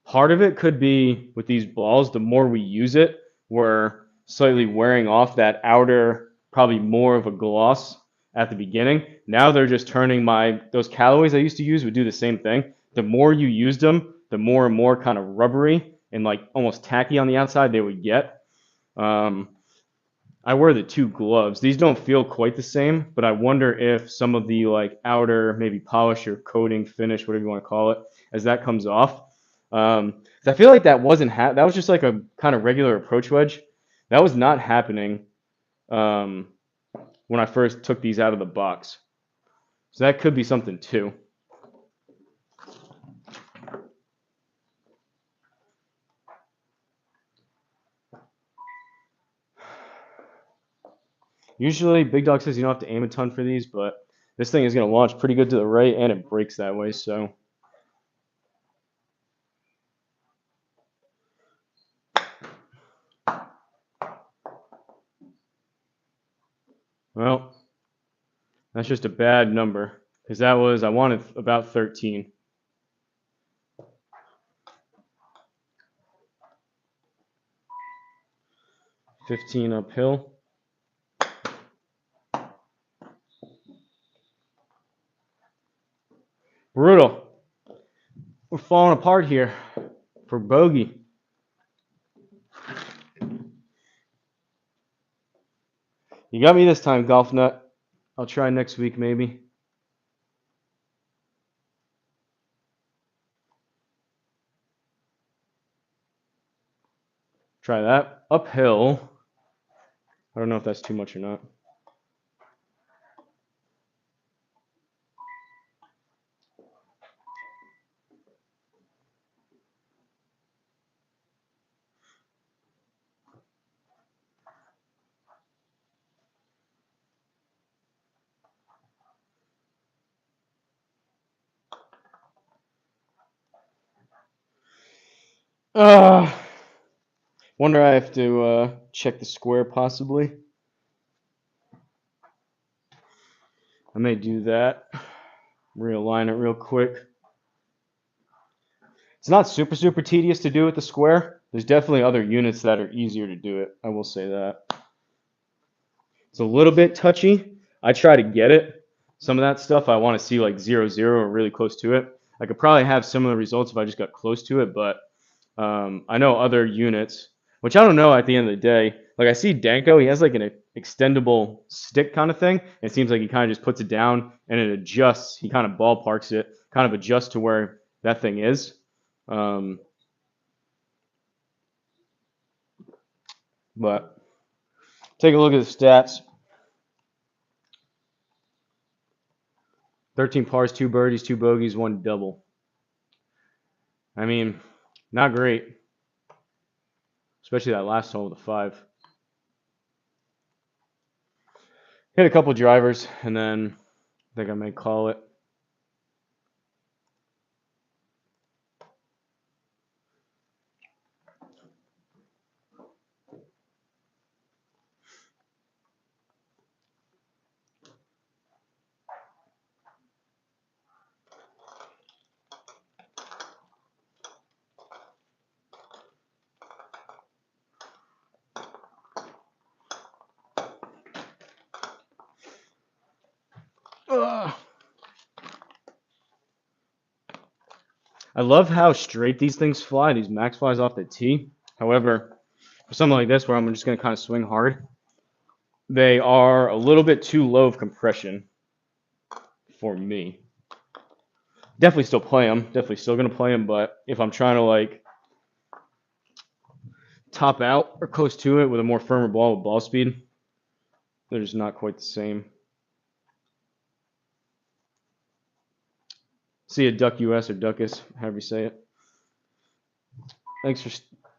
part of it could be with these balls, the more we use it, we're slightly wearing off that outer, probably more of a gloss at the beginning. Now they're just turning those Callaway's I used to use would do the same thing. The more you used them, the more and more kind of rubbery and like almost tacky on the outside they would get. I wear the two gloves. These don't feel quite the same, but I wonder if some of the like outer maybe polish or coating, finish, whatever you want to call it, as that comes off. I feel like that that was just like a kind of regular approach wedge. That was not happening when I first took these out of the box. So that could be something too. Usually, Big Dog says you don't have to aim a ton for these, but this thing is going to launch pretty good to the right, and it breaks that way, so. Well, that's just a bad number, because I wanted about 13. 15 uphill. Brutal. We're falling apart here for bogey. You got me this time, Golf Nut. I'll try next week maybe. Try that. Uphill. I don't know if that's too much or not. Wonder I have to check the square possibly. I may do that. Realign it real quick. It's not super tedious to do with the square. There's definitely other units that are easier to do it. I will say that. It's a little bit touchy. I try to get it. Some of that stuff I want to see like 0-0 or really close to it. I could probably have similar results if I just got close to it, but I know other units, which I don't know at the end of the day. Like I see Danko, he has like an extendable stick kind of thing. It seems like he kind of just puts it down and it adjusts. He kind of ballparks it, kind of adjusts to where that thing is. But take a look at the stats. 13 pars, 2 birdies, 2 bogeys, 1 double. I mean, not great. Especially that last hole with a 5. Hit a couple drivers, and then I think I may call it. I love how straight these things fly, these max flies off the tee. However, for something like this where I'm just going to kind of swing hard, they are a little bit too low of compression for me. Definitely still play them. Definitely still going to play them, but if I'm trying to like top out or close to it with a more firmer ball with ball speed, they're just not quite the same. See a Duck US or Duckus, however you say it. Thanks for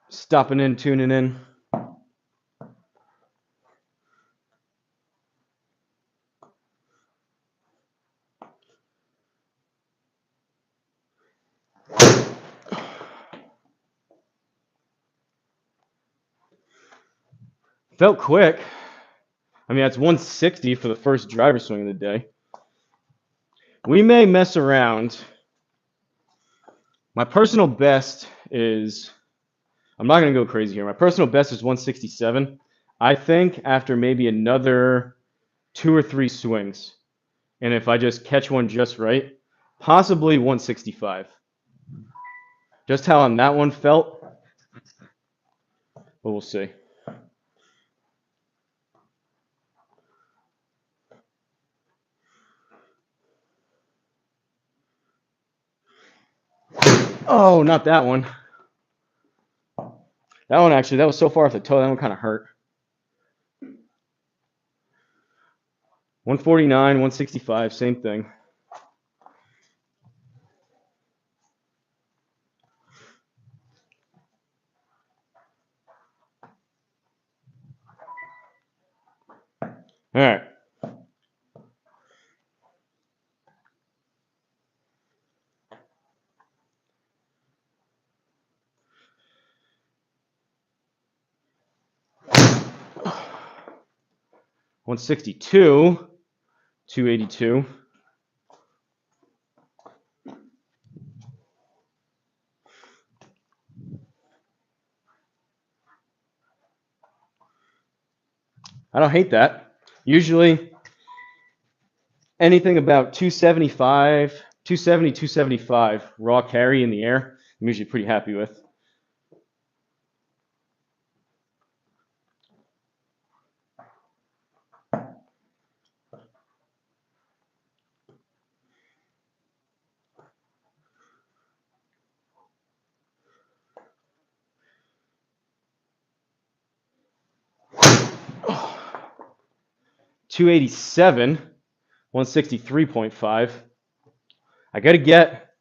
stopping in, tuning in. Felt quick. I mean, that's 160 for the first driver swing of the day. We may mess around. My personal best is, I'm not going to go crazy here. My personal best is 167. I think after maybe another 2 or 3 swings, and if I just catch one just right, possibly 165. Just how on that one felt, but we'll see. Oh, not that one. That one actually, that was so far off the toe, that one kind of hurt. 149, 165, same thing. All right. $162, $282. I don't hate that. Usually anything about 275, 270, 275 raw carry in the air, I'm usually pretty happy with. $287, 163.5. I got to get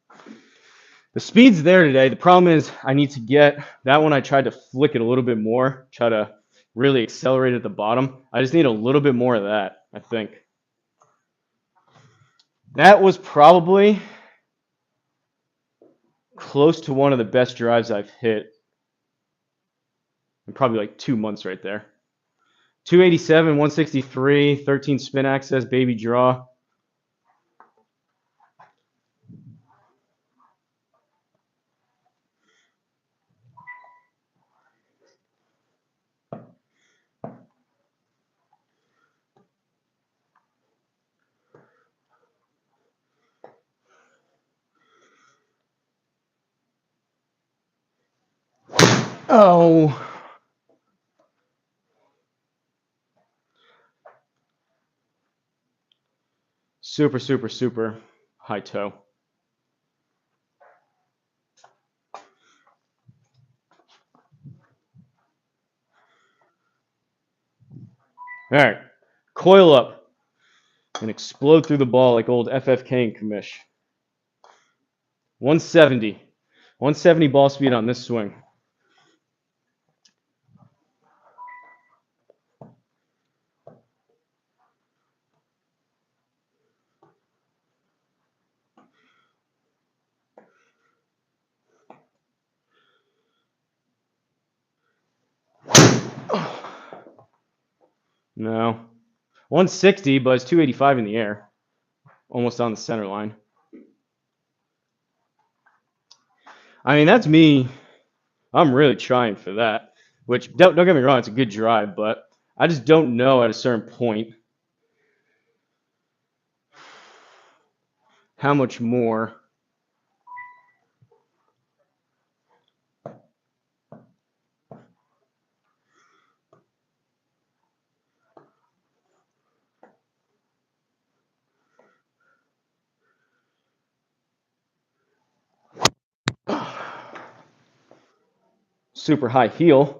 the speed's there today. The problem is I need to get that one. I tried to flick it a little bit more, try to really accelerate at the bottom. I just need a little bit more of that, I think. That was probably close to one of the best drives I've hit in probably like 2 months right there. 287, 163, 13 spin access, baby draw. Oh. Super, super, super high toe. All right. Coil up and explode through the ball like old FFK and Kamish. 170. 170 ball speed on this swing. No. 160, but it's 285 in the air. Almost on the center line. I mean, that's me. I'm really trying for that. Which, don't get me wrong, it's a good drive, but I just don't know at a certain point how much more. Super high heel.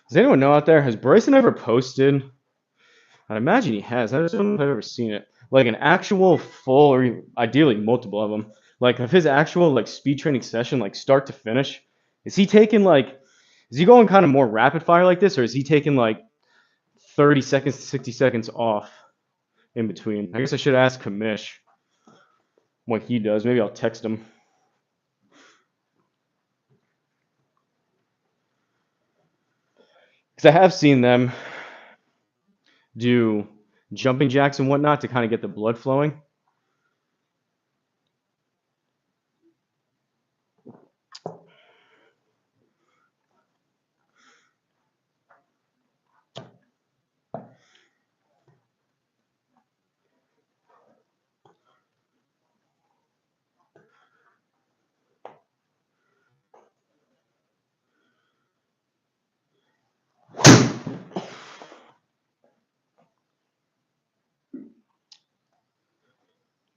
Does anyone know out there? Has Bryson ever posted? I imagine he has. I just don't know if I've ever seen it. Like an actual full, or ideally multiple of them. Like of his actual like speed training session, like start to finish. Is he taking like? Is he going kind of more rapid fire like this, or is he taking like 30 seconds to 60 seconds off in between? I guess I should ask Kamish what he does. Maybe I'll text him. Because I have seen them do jumping jacks and whatnot to kind of get the blood flowing.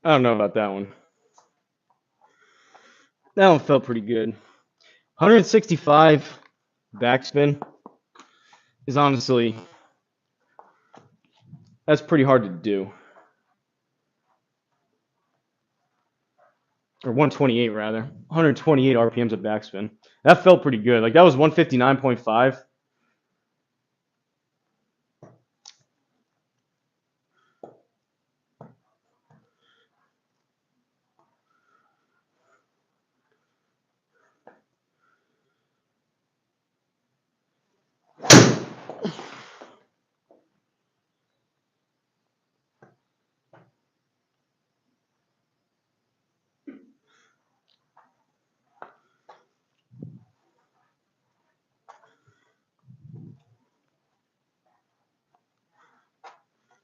I don't know about that one. That one felt pretty good. 165 backspin is honestly, that's pretty hard to do. Or 128 rather. 128 RPMs of backspin. That felt pretty good. Like that was 159.5.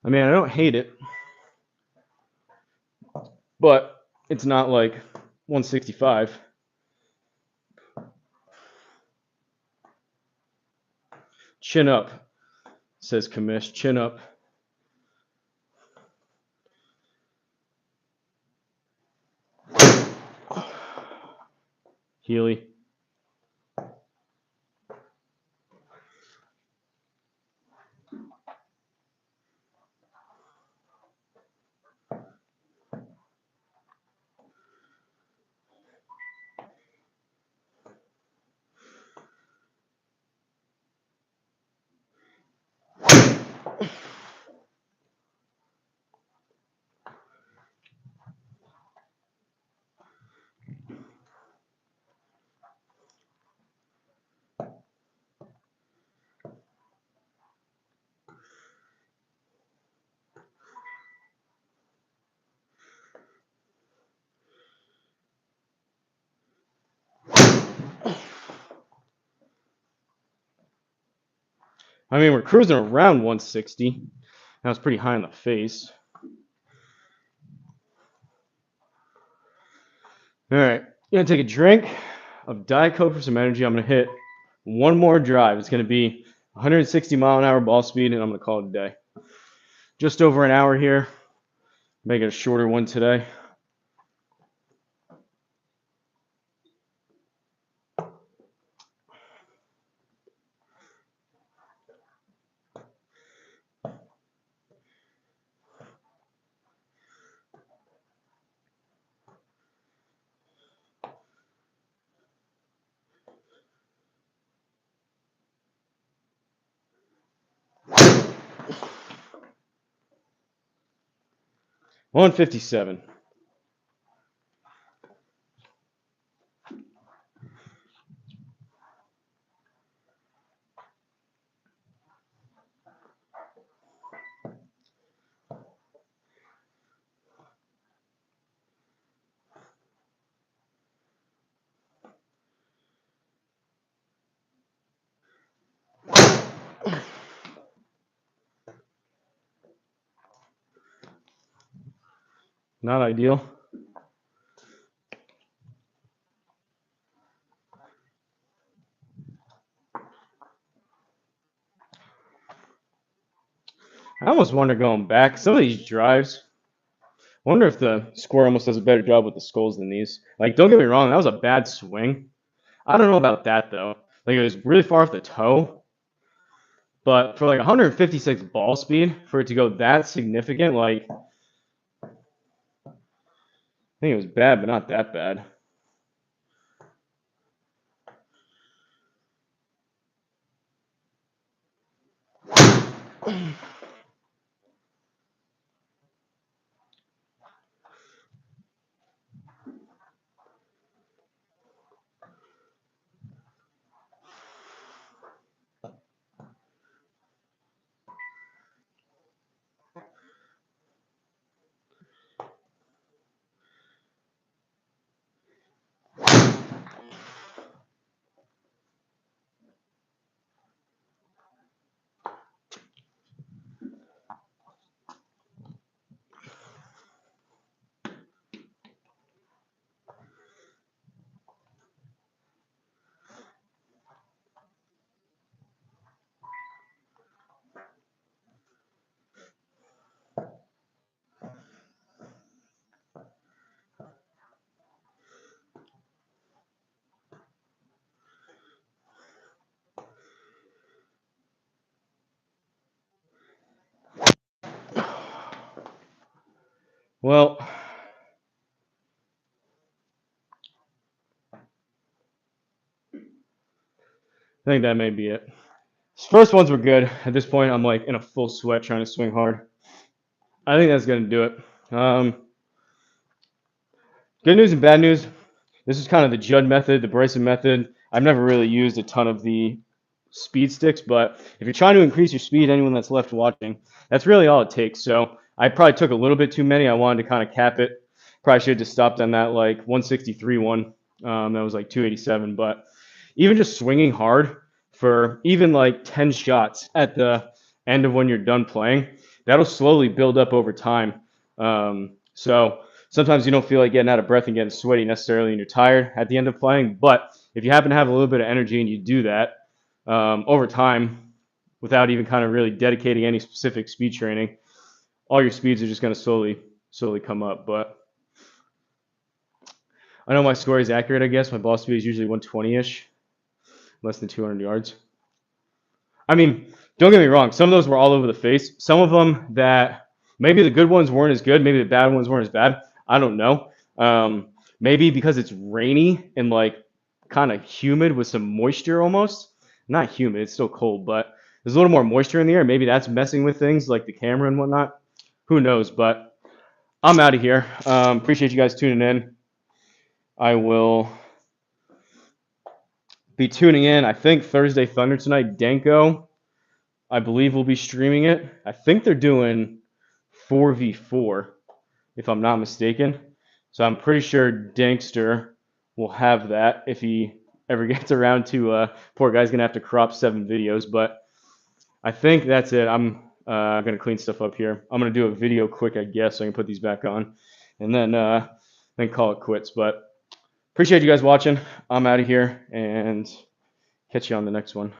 I mean, I don't hate it, but it's not like 165. Chin up, says Kamish. Chin up. Healy. I mean, we're cruising around 160. That was pretty high in the face. All right, gonna take a drink of Diet Coke for some energy. I'm gonna hit one more drive. It's gonna be 160-mile-an-hour ball speed, and I'm gonna call it a day. Just over an hour here. Make it a shorter one today. One 57. Not ideal. I almost wonder going back. Some of these drives, I wonder if the score almost does a better job with the skulls than these. Like, don't get me wrong, that was a bad swing. I don't know about that though. Like, it was really far off the toe. But for like 156 ball speed, for it to go that significant, like I think it was bad, but not that bad. Well, I think that may be it. First ones were good. At this point, I'm like in a full sweat trying to swing hard. I think that's gonna do it. Good news and bad news. This is kind of the Judd method, the Bryson method. I've never really used a ton of the speed sticks, but if you're trying to increase your speed, anyone that's left watching, that's really all it takes. So I probably took a little bit too many. I wanted to kind of cap it. Probably should have just stopped on that like 163 one. That was like 287. But even just swinging hard for even like 10 shots at the end of when you're done playing, that'll slowly build up over time. So sometimes you don't feel like getting out of breath and getting sweaty necessarily, and you're tired at the end of playing. But if you happen to have a little bit of energy and you do that over time without even kind of really dedicating any specific speed training, all your speeds are just going to slowly come up. But I know my score is accurate, I guess. My ball speed is usually 120-ish, less than 200 yards. I mean, don't get me wrong. Some of those were all over the face. Some of them that maybe the good ones weren't as good. Maybe the bad ones weren't as bad. I don't know. Maybe because it's rainy and like kind of humid with some moisture almost. Not humid, it's still cold, but there's a little more moisture in the air. Maybe that's messing with things like the camera and whatnot. Who knows? But I'm out of here. Appreciate you guys tuning in. I will be tuning in, I think, Thursday Thunder tonight. Denko, I believe, will be streaming it. I think they're doing 4v4, if I'm not mistaken. So I'm pretty sure Dankster will have that if he ever gets around to. Poor guy's gonna have to crop 7 videos, but I think that's it. I'm gonna clean stuff up here. I'm gonna do a video quick, I guess, so I can put these back on, and then call it quits. But appreciate you guys watching. I'm out of here, and catch you on the next one.